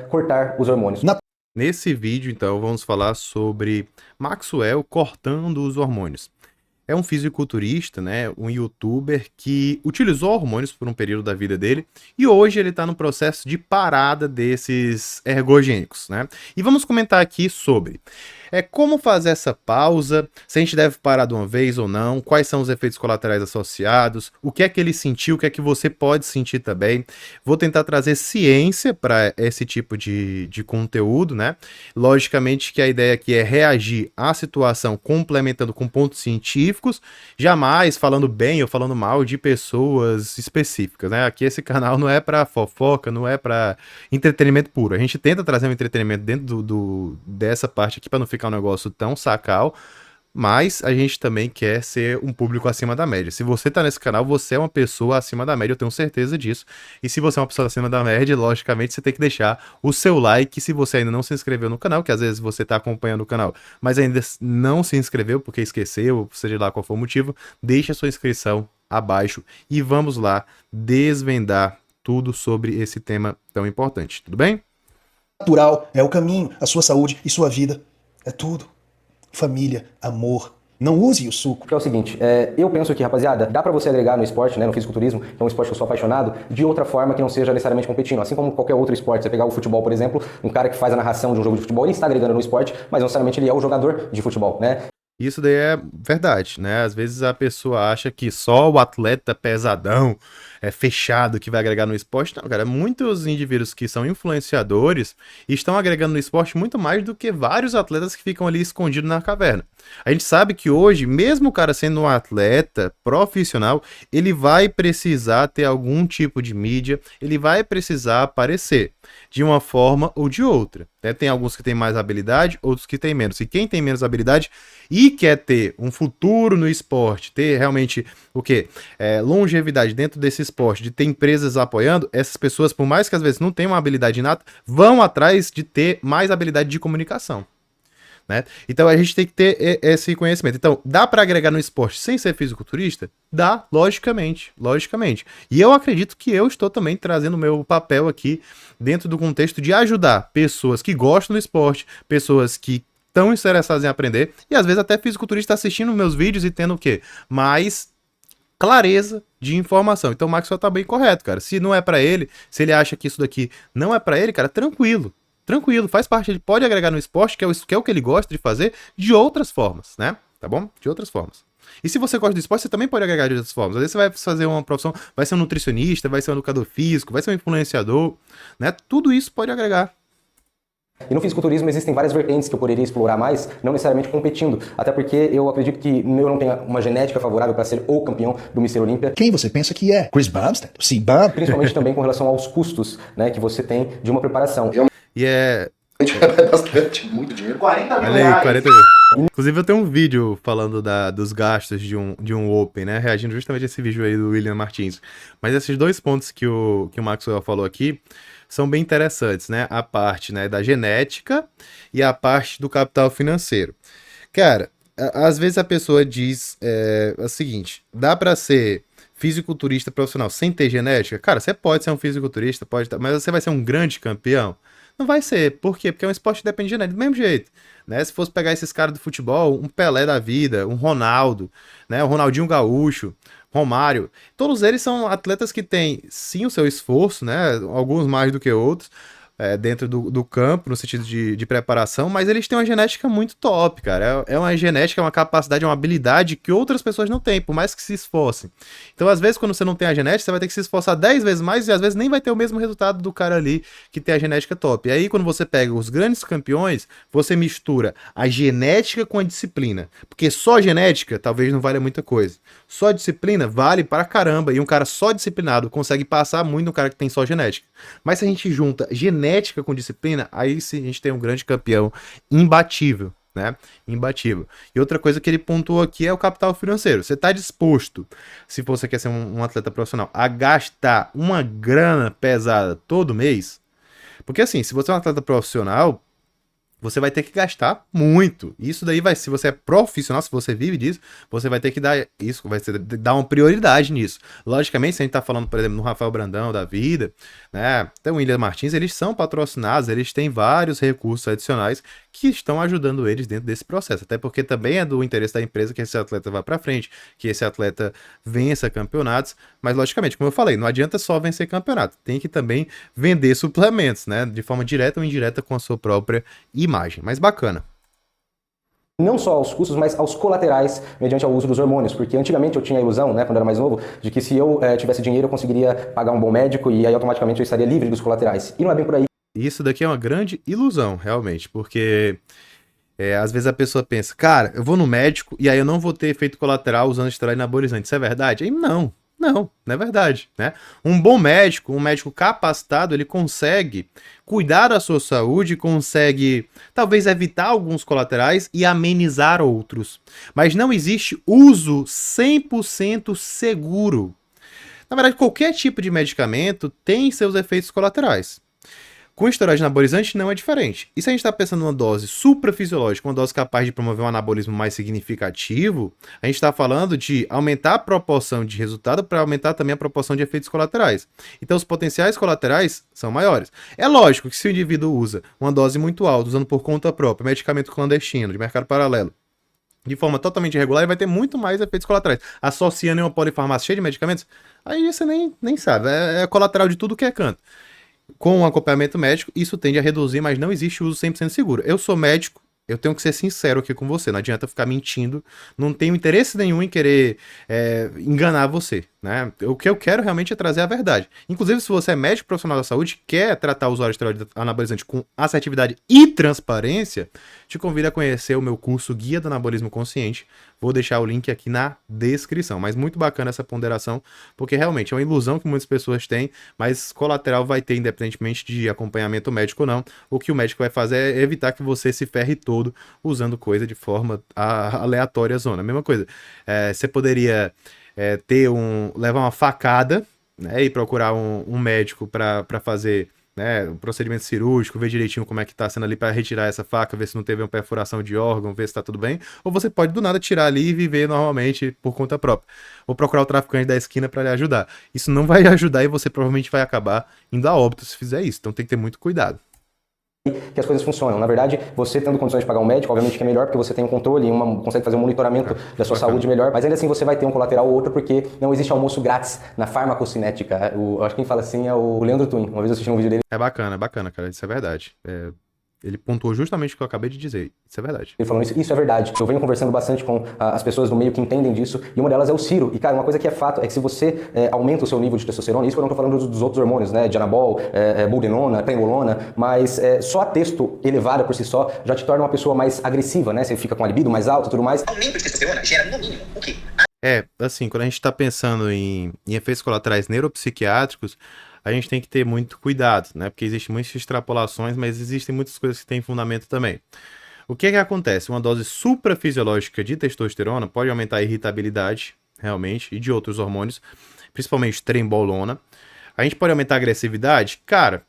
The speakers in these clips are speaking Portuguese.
cortar os hormônios. Nesse vídeo, então, vamos falar sobre Maxwell cortando os hormônios. É um fisiculturista, né, um youtuber que utilizou hormônios por um período da vida dele e hoje ele está no processo de parada desses ergogênicos, né? E vamos comentar aqui sobre como fazer essa pausa, se a gente deve parar de uma vez ou não, quais são os efeitos colaterais associados, o que é que ele sentiu, o que é que você pode sentir também. Vou tentar trazer ciência para esse tipo de conteúdo, né? Logicamente que a ideia aqui é reagir à situação complementando com pontos científicos, jamais falando bem ou falando mal de pessoas específicas, né? Aqui esse canal não é para fofoca, não é para entretenimento puro. A gente tenta trazer um entretenimento dentro dessa parte aqui para não ficar um negócio tão sacal, mas a gente também quer ser um público acima da média. Se você tá nesse canal, você é uma pessoa acima da média, eu tenho certeza disso. E se você é uma pessoa acima da média, logicamente você tem que deixar o seu like. Se você ainda não se inscreveu no canal, que às vezes você tá acompanhando o canal, mas ainda não se inscreveu porque esqueceu, seja lá qual for o motivo, deixa a sua inscrição abaixo e vamos lá desvendar tudo sobre esse tema tão importante, tudo bem? Natural é o caminho, a sua saúde e sua vida. É tudo. Família, amor. Não use o suco. Que é o seguinte, eu penso que, rapaziada, dá pra você agregar no esporte, né, no fisiculturismo, que é um esporte que eu sou apaixonado, de outra forma que não seja necessariamente competindo. Assim como qualquer outro esporte, você pegar o futebol, por exemplo, um cara que faz a narração de um jogo de futebol, ele está agregando no esporte, mas não necessariamente ele é o jogador de futebol, né? Isso daí é verdade, né? Às vezes a pessoa acha que só o atleta pesadão, fechado, que vai agregar no esporte. Não, cara, muitos indivíduos que são influenciadores estão agregando no esporte muito mais do que vários atletas que ficam ali escondidos na caverna. A gente sabe que hoje, mesmo o cara sendo um atleta profissional, ele vai precisar ter algum tipo de mídia, ele vai precisar aparecer de uma forma ou de outra, né? Tem alguns que têm mais habilidade, outros que têm menos. E quem tem menos habilidade e quer ter um futuro no esporte, ter realmente o quê? Longevidade dentro desse esporte, de ter empresas apoiando, essas pessoas, por mais que às vezes não tenham uma habilidade inata, vão atrás de ter mais habilidade de comunicação, né? Então a gente tem que ter esse conhecimento. Então, dá para agregar no esporte sem ser fisiculturista? Dá, logicamente, logicamente. E eu acredito que eu estou também trazendo o meu papel aqui dentro do contexto de ajudar pessoas que gostam do esporte, pessoas que estão interessadas em aprender, e às vezes até fisiculturista assistindo meus vídeos e tendo o quê? Mais clareza de informação. Então o Maxwell tá bem correto, cara. Se não é para ele, se ele acha que isso daqui não é para ele, cara, tranquilo. Tranquilo, faz parte, ele pode agregar no esporte, que é o que ele gosta de fazer, de outras formas, né? Tá bom? De outras formas. E se você gosta do esporte, você também pode agregar de outras formas. Às vezes você vai fazer uma profissão, vai ser um nutricionista, vai ser um educador físico, vai ser um influenciador, né? Tudo isso pode agregar. E no fisiculturismo existem várias vertentes que eu poderia explorar mais, não necessariamente competindo. Até porque eu acredito que eu não tenho uma genética favorável para ser o campeão do Mister Olímpia. Quem você pensa que é? Chris Bumstead? C-Bump? Principalmente também com relação aos custos, né, que você tem de uma preparação. E é bastante, muito dinheiro. 40 mil Olha aí, reais. 40 mil. Inclusive, eu tenho um vídeo falando dos gastos de um Open, né? Reagindo justamente a esse vídeo aí do William Martins. Mas esses dois pontos que o Maxwell falou aqui são bem interessantes, né? A parte, né, da genética e a parte do capital financeiro. Cara, às vezes a pessoa diz o seguinte: dá pra ser fisiculturista profissional sem ter genética? Cara, você pode ser um fisiculturista, pode, mas você vai ser um grande campeão? Não vai ser. Por quê? Porque é um esporte que depende de genética. Do mesmo jeito, né? Se fosse pegar esses caras do futebol, um Pelé da vida, um Ronaldo, né? O Ronaldinho Gaúcho, Romário, todos eles são atletas que têm, sim, o seu esforço, né? Alguns mais do que outros, dentro do campo, no sentido de preparação, mas eles têm uma genética muito top, cara. É uma genética, é uma capacidade, é uma habilidade que outras pessoas não têm, por mais que se esforcem. Então, às vezes, quando você não tem a genética, você vai ter que se esforçar 10 vezes mais e às vezes nem vai ter o mesmo resultado do cara ali que tem a genética top. E aí, quando você pega os grandes campeões, você mistura a genética com a disciplina. Porque só genética talvez não valha muita coisa. Só disciplina vale para caramba. E um cara só disciplinado consegue passar muito no cara que tem só genética. Mas se a gente junta genética com disciplina, aí sim a gente tem um grande campeão imbatível, né? Imbatível. E outra coisa que ele pontuou aqui é o capital financeiro. Você está disposto, se você quer ser um atleta profissional, a gastar uma grana pesada todo mês? Porque assim, se você é um atleta profissional, você vai ter que gastar muito. Isso daí vai, se você é profissional, se você vive disso, você vai ter que dar isso, dar uma prioridade nisso. Logicamente, se a gente tá falando, por exemplo, no Rafael Brandão da vida, né, até o William Martins, eles são patrocinados, eles têm vários recursos adicionais que estão ajudando eles dentro desse processo. Até porque também é do interesse da empresa que esse atleta vá para frente, que esse atleta vença campeonatos, mas logicamente, como eu falei, não adianta só vencer campeonato, tem que também vender suplementos, né, de forma direta ou indireta com a sua própria imagem. Mas bacana. Não só aos custos, mas aos colaterais mediante o uso dos hormônios, porque antigamente eu tinha a ilusão, né, quando eu era mais novo, de que se eu tivesse dinheiro eu conseguiria pagar um bom médico e aí automaticamente eu estaria livre dos colaterais. E não é bem por aí. Isso daqui é uma grande ilusão, realmente, porque às vezes a pessoa pensa, cara, eu vou no médico e aí eu não vou ter efeito colateral usando esteroide anabolizante. Isso é verdade? Aí não é verdade, né? Um bom médico, um médico capacitado, ele consegue cuidar da sua saúde, consegue talvez evitar alguns colaterais e amenizar outros. Mas não existe uso 100% seguro. Na verdade, qualquer tipo de medicamento tem seus efeitos colaterais. Com esteroide anabolizante não é diferente. E se a gente está pensando numa dose suprafisiológica, uma dose capaz de promover um anabolismo mais significativo, a gente está falando de aumentar a proporção de resultado para aumentar também a proporção de efeitos colaterais. Então os potenciais colaterais são maiores. É lógico que se o indivíduo usa uma dose muito alta, usando por conta própria, medicamento clandestino, de mercado paralelo, de forma totalmente irregular, ele vai ter muito mais efeitos colaterais. Associando em uma polifarmácia cheia de medicamentos, aí você nem sabe. É colateral de tudo que é canto. Com um acompanhamento médico, isso tende a reduzir, mas não existe uso 100% seguro. Eu sou médico, eu tenho que ser sincero aqui com você, não adianta ficar mentindo, não tenho interesse nenhum em querer enganar você, né? O que eu quero realmente é trazer a verdade. Inclusive, se você é médico profissional da saúde, quer tratar o usuário de esteroide anabolizante com assertividade e transparência, te convido a conhecer o meu curso Guia do Anabolismo Consciente. Vou deixar o link aqui na descrição. Mas muito bacana essa ponderação, porque realmente é uma ilusão que muitas pessoas têm, mas colateral vai ter, independentemente de acompanhamento médico ou não. O que o médico vai fazer é evitar que você se ferre todo usando coisa de forma aleatória zona. A mesma coisa. Você poderia levar uma facada, né, e procurar um médico para fazer, né, um procedimento cirúrgico, ver direitinho como é que tá sendo ali para retirar essa faca, ver se não teve uma perfuração de órgão, ver se tá tudo bem, ou você pode do nada tirar ali e viver normalmente por conta própria, ou procurar o traficante da esquina para lhe ajudar. Isso não vai ajudar e você provavelmente vai acabar indo a óbito se fizer isso, então tem que ter muito cuidado. Que as coisas funcionam. Na verdade, você tendo condições de pagar um médico, obviamente que é melhor, porque você tem um controle, consegue fazer um monitoramento da sua saúde melhor, mas ainda assim você vai ter um colateral ou outro, porque não existe almoço grátis na farmacocinética. Acho que quem fala assim é o Leandro Twin. Uma vez eu assisti um vídeo dele. É bacana, cara, isso é verdade. Ele pontuou justamente o que eu acabei de dizer. Isso é verdade. Ele falando isso é verdade. Eu venho conversando bastante com as pessoas do meio que entendem disso, e uma delas é o Ciro. E, cara, uma coisa que é fato é que se você aumenta o seu nível de testosterona, isso eu não tô falando dos outros hormônios, né? Dianabol, boldenona, pregolona, mas só a testo elevada por si só já te torna uma pessoa mais agressiva, né? Você fica com a libido mais alta e tudo mais. Aumento de testosterona gera, no mínimo, o quê? Assim, quando a gente tá pensando em efeitos colaterais neuropsiquiátricos, a gente tem que ter muito cuidado, né? Porque existem muitas extrapolações, mas existem muitas coisas que têm fundamento também. O que acontece? Uma dose suprafisiológica de testosterona pode aumentar a irritabilidade, realmente, e de outros hormônios, principalmente trembolona. A gente pode aumentar a agressividade? Cara,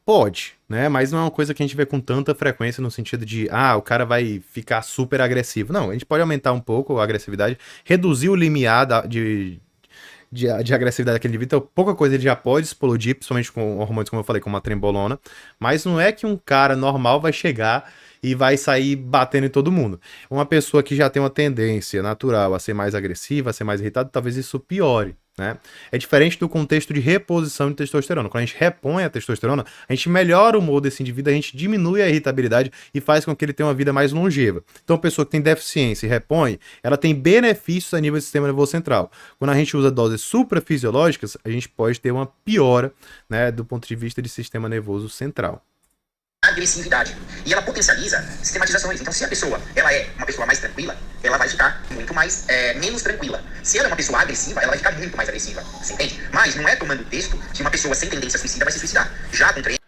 pode, né? Mas não é uma coisa que a gente vê com tanta frequência no sentido de, o cara vai ficar super agressivo. Não, a gente pode aumentar um pouco a agressividade, reduzir o limiar de agressividade daquele indivíduo, então pouca coisa ele já pode explodir, principalmente com hormônios, como eu falei, como a trembolona, mas não é que um cara normal vai chegar e vai sair batendo em todo mundo. Uma pessoa que já tem uma tendência natural a ser mais agressiva, a ser mais irritada, talvez isso piore, né? É diferente do contexto de reposição de testosterona. Quando a gente repõe a testosterona, a gente melhora o humor desse indivíduo, a gente diminui a irritabilidade e faz com que ele tenha uma vida mais longeva. Então, a pessoa que tem deficiência e repõe, ela tem benefícios a nível do sistema nervoso central. Quando a gente usa doses suprafisiológicas, a gente pode ter uma piora, né, do ponto de vista de sistema nervoso central. Agressividade. E ela potencializa sistematizações. Então, se a pessoa ela é uma pessoa mais tranquila, ela vai ficar muito mais menos tranquila. Se ela é uma pessoa agressiva, ela vai ficar muito mais agressiva. Você entende? Mas não é tomando o texto que uma pessoa sem tendência suicida vai se suicidar. Já com treino.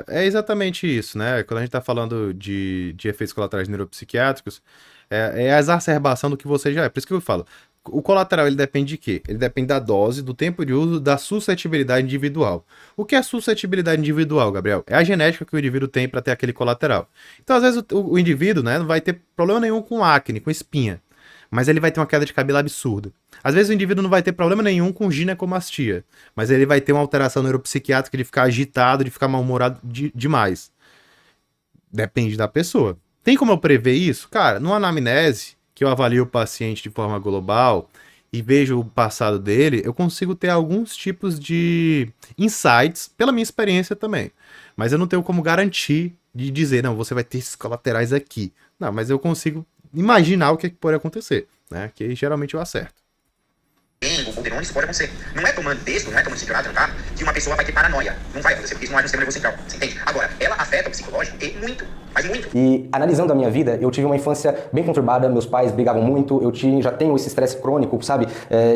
É exatamente isso, né? Quando a gente tá falando de efeitos colaterais neuropsiquiátricos, é a exacerbação do que você já é. Por isso que eu falo, O colateral, ele depende de quê? Ele depende da dose, do tempo de uso, da suscetibilidade individual. O que é suscetibilidade individual, Gabriel? É a genética que o indivíduo tem para ter aquele colateral. Então, às vezes, o indivíduo, né, não vai ter problema nenhum com acne, com espinha, mas ele vai ter uma queda de cabelo absurda. Às vezes, o indivíduo não vai ter problema nenhum com ginecomastia, mas ele vai ter uma alteração neuropsiquiátrica de ficar agitado, de ficar mal-humorado demais. Depende da pessoa. Tem como eu prever isso? Cara, numa anamnese, que eu avalio o paciente de forma global e vejo o passado dele, eu consigo ter alguns tipos de insights pela minha experiência também. Mas eu não tenho como garantir de dizer, não, você vai ter esses colaterais aqui. Não, mas eu consigo imaginar o que pode acontecer, né? Que geralmente eu acerto. Dengue, Poderone, isso pode acontecer. Não é tomando texto, não é tomando citrato, tá? Que uma pessoa vai ter paranoia. Não vai acontecer, porque isso não é no sistema nervoso central. Você entende? Agora, ela afeta o psicológico e muito, mas muito. E analisando a minha vida, eu tive uma infância bem conturbada, meus pais brigavam muito, já tenho esse estresse crônico, sabe,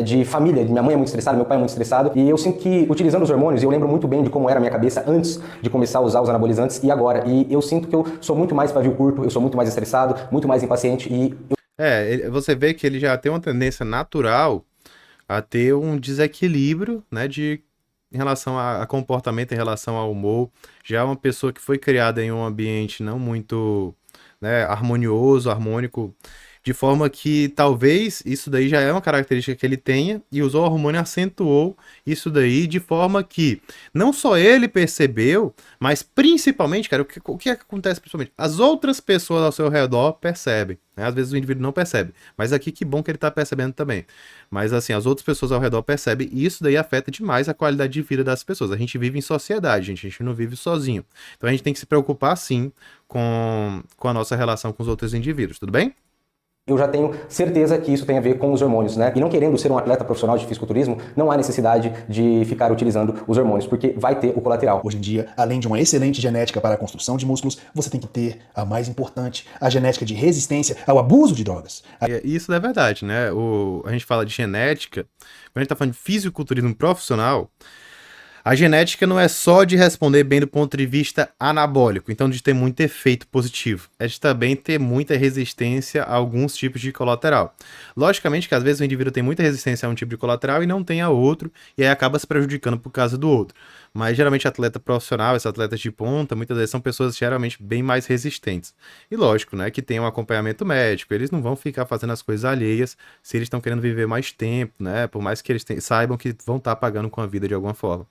de família, minha mãe é muito estressada, meu pai é muito estressado, e eu sinto que utilizando os hormônios, eu lembro muito bem de como era a minha cabeça antes de começar a usar os anabolizantes e agora, e eu sinto que eu sou muito mais pavio curto, eu sou muito mais estressado, muito mais impaciente e... Você vê que ele já tem uma tendência natural a ter um desequilíbrio, né, em relação a comportamento, em relação ao humor. Já é uma pessoa que foi criada em um ambiente não muito, né, harmonioso, harmônico, de forma que talvez isso daí já é uma característica que ele tenha e usou o hormônio acentuou isso daí de forma que não só ele percebeu, mas principalmente, cara, o que acontece principalmente? As outras pessoas ao seu redor percebem, né? Às vezes o indivíduo não percebe, mas aqui que bom que ele tá percebendo também. Mas assim, as outras pessoas ao redor percebem e isso daí afeta demais a qualidade de vida das pessoas. A gente vive em sociedade, a gente não vive sozinho. Então a gente tem que se preocupar sim com a nossa relação com os outros indivíduos, tudo bem? Eu já tenho certeza que isso tem a ver com os hormônios, né? E não querendo ser um atleta profissional de fisiculturismo, não há necessidade de ficar utilizando os hormônios, porque vai ter o colateral. Hoje em dia, além de uma excelente genética para a construção de músculos, você tem que ter a mais importante, a genética de resistência ao abuso de drogas. Isso é verdade, né? A gente fala de genética, quando a gente tá falando de fisiculturismo profissional, a genética não é só de responder bem do ponto de vista anabólico, então de ter muito efeito positivo, é de também ter muita resistência a alguns tipos de colateral. Logicamente que às vezes o indivíduo tem muita resistência a um tipo de colateral e não tem a outro, e aí acaba se prejudicando por causa do outro. Mas geralmente atleta profissional, esses atletas de ponta, muitas vezes são pessoas geralmente bem mais resistentes. E lógico, né, que tem um acompanhamento médico, eles não vão ficar fazendo as coisas alheias se eles estão querendo viver mais tempo, né, por mais que eles saibam que vão estar pagando com a vida de alguma forma.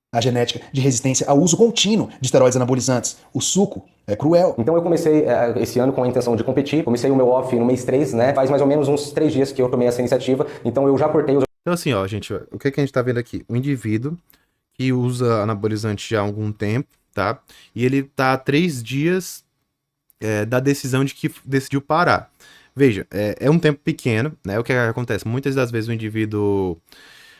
A genética de resistência ao uso contínuo de esteroides anabolizantes. O suco é cruel. Então eu comecei esse ano com a intenção de competir, comecei o meu off no mês 3, né? Faz mais ou menos uns 3 dias que eu tomei essa iniciativa, então eu já cortei os... Então assim, ó, gente, o que a gente tá vendo aqui? O indivíduo que usa anabolizante já há algum tempo, tá? E ele tá há 3 dias da decisão de que decidiu parar. Veja, é um tempo pequeno, né? O que acontece? Muitas das vezes o indivíduo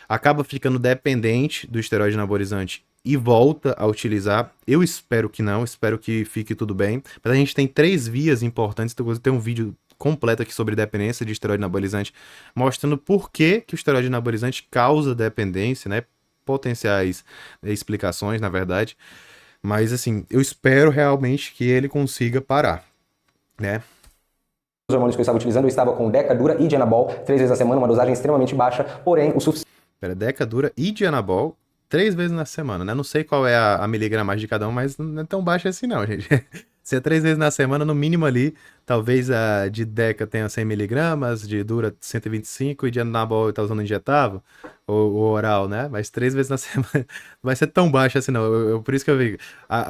acaba ficando dependente do esteroide anabolizante e volta a utilizar. Eu espero que não, espero que fique tudo bem. Mas a gente tem 3 vias importantes, tem um vídeo completo aqui sobre dependência de esteroide anabolizante, mostrando por que o esteroide anabolizante causa dependência, né? Potenciais explicações, na verdade. Mas assim, eu espero realmente que ele consiga parar, né? Os hormônios que eu estava utilizando, eu estava com Decadura e Dianabol 3 vezes na semana, uma dosagem extremamente baixa, porém o suficiente. Decadura e Dianabol 3 vezes na semana, né? Não sei qual é a miligramagem de cada um, mas não é tão baixa assim não, gente. Se é 3 vezes na semana, no mínimo ali, talvez a de Deca tenha 100 miligramas, de Dura 125 e de Dianabol tá usando injetável, ou oral, né? Mas 3 vezes na semana não vai ser tão baixo assim não. Por isso que eu vi.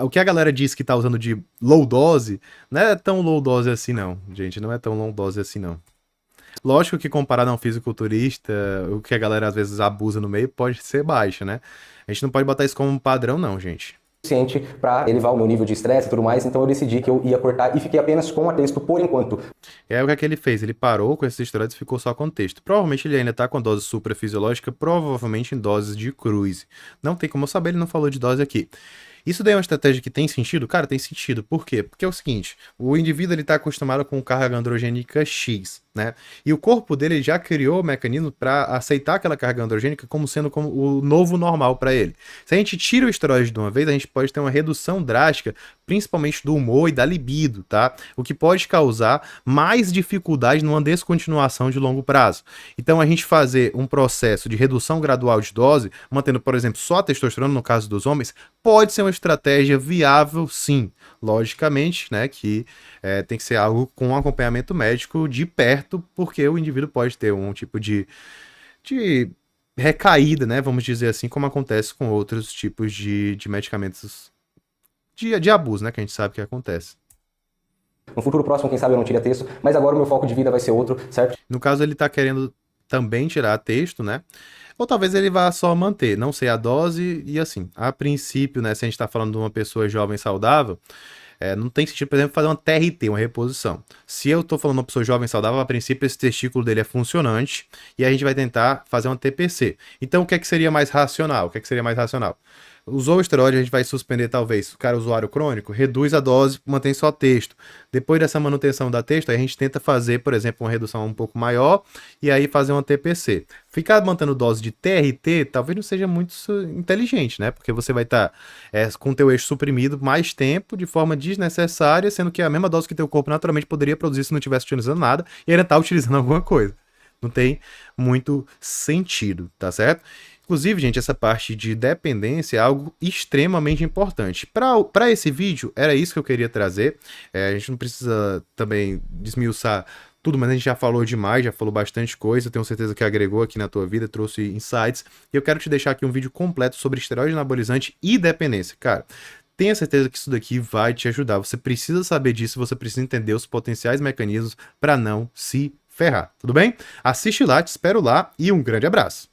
O que a galera diz que tá usando de low dose, não é tão low dose assim não, gente. Não é tão low dose assim não. Lógico que comparado a um fisiculturista, o que a galera às vezes abusa no meio pode ser baixa, né? A gente não pode botar isso como um padrão não, gente. Suficiente para elevar o meu nível de estresse e tudo mais, então eu decidi que eu ia cortar e fiquei apenas com a texto por enquanto. E aí o que é que ele fez? Ele parou com esses esteroides e ficou só com texto. Provavelmente ele ainda tá com dose suprafisiológica, provavelmente em doses de cruise. Não tem como eu saber, ele não falou de dose aqui. Isso daí é uma estratégia que tem sentido? Cara, tem sentido. Por quê? Porque é o seguinte, o indivíduo ele tá acostumado com carga androgênica X, né? E o corpo dele já criou o mecanismo para aceitar aquela carga androgênica como sendo como o novo normal para ele. Se a gente tira o esteroide de uma vez, a gente pode ter uma redução drástica, principalmente do humor e da libido, tá? O que pode causar mais dificuldade numa descontinuação de longo prazo. Então, a gente fazer um processo de redução gradual de dose, mantendo, por exemplo, só a testosterona no caso dos homens, pode ser uma estratégia viável, sim. Logicamente, né, que tem que ser algo com acompanhamento médico de perto, porque o indivíduo pode ter um tipo de recaída, né, vamos dizer assim, como acontece com outros tipos de medicamentos de abuso, né, que a gente sabe que acontece. No futuro próximo, quem sabe eu não tire texto, mas agora o meu foco de vida vai ser outro, certo? No caso, ele tá querendo também tirar texto, né? Ou talvez ele vá só manter, não sei a dose, e assim, a princípio, né, se a gente tá falando de uma pessoa jovem saudável, não tem sentido, por exemplo, fazer uma TRT, uma reposição. Se eu tô falando de uma pessoa jovem saudável, a princípio esse testículo dele é funcionante, e a gente vai tentar fazer uma TPC. Então, o que é que seria mais racional? Usou o esteroide, a gente vai suspender talvez. O cara é usuário crônico, reduz a dose, mantém só texto. Depois dessa manutenção da texto, a gente tenta fazer, por exemplo, uma redução um pouco maior e aí fazer uma TPC. Ficar mantendo dose de TRT talvez não seja muito inteligente, né? Porque você vai estar com o teu eixo suprimido mais tempo, de forma desnecessária, sendo que a mesma dose que teu corpo naturalmente poderia produzir se não estivesse utilizando nada e ainda tá utilizando alguma coisa. Não tem muito sentido, tá certo? Inclusive, gente, essa parte de dependência é algo extremamente importante. Para esse vídeo, era isso que eu queria trazer. A gente não precisa também desmiuçar tudo, mas a gente já falou demais, já falou bastante coisa. Tenho certeza que agregou aqui na tua vida, trouxe insights. E eu quero te deixar aqui um vídeo completo sobre esteroide anabolizante e dependência. Cara, tenha certeza que isso daqui vai te ajudar. Você precisa saber disso, você precisa entender os potenciais mecanismos para não se ferrar, tudo bem? Assiste lá, te espero lá e um grande abraço.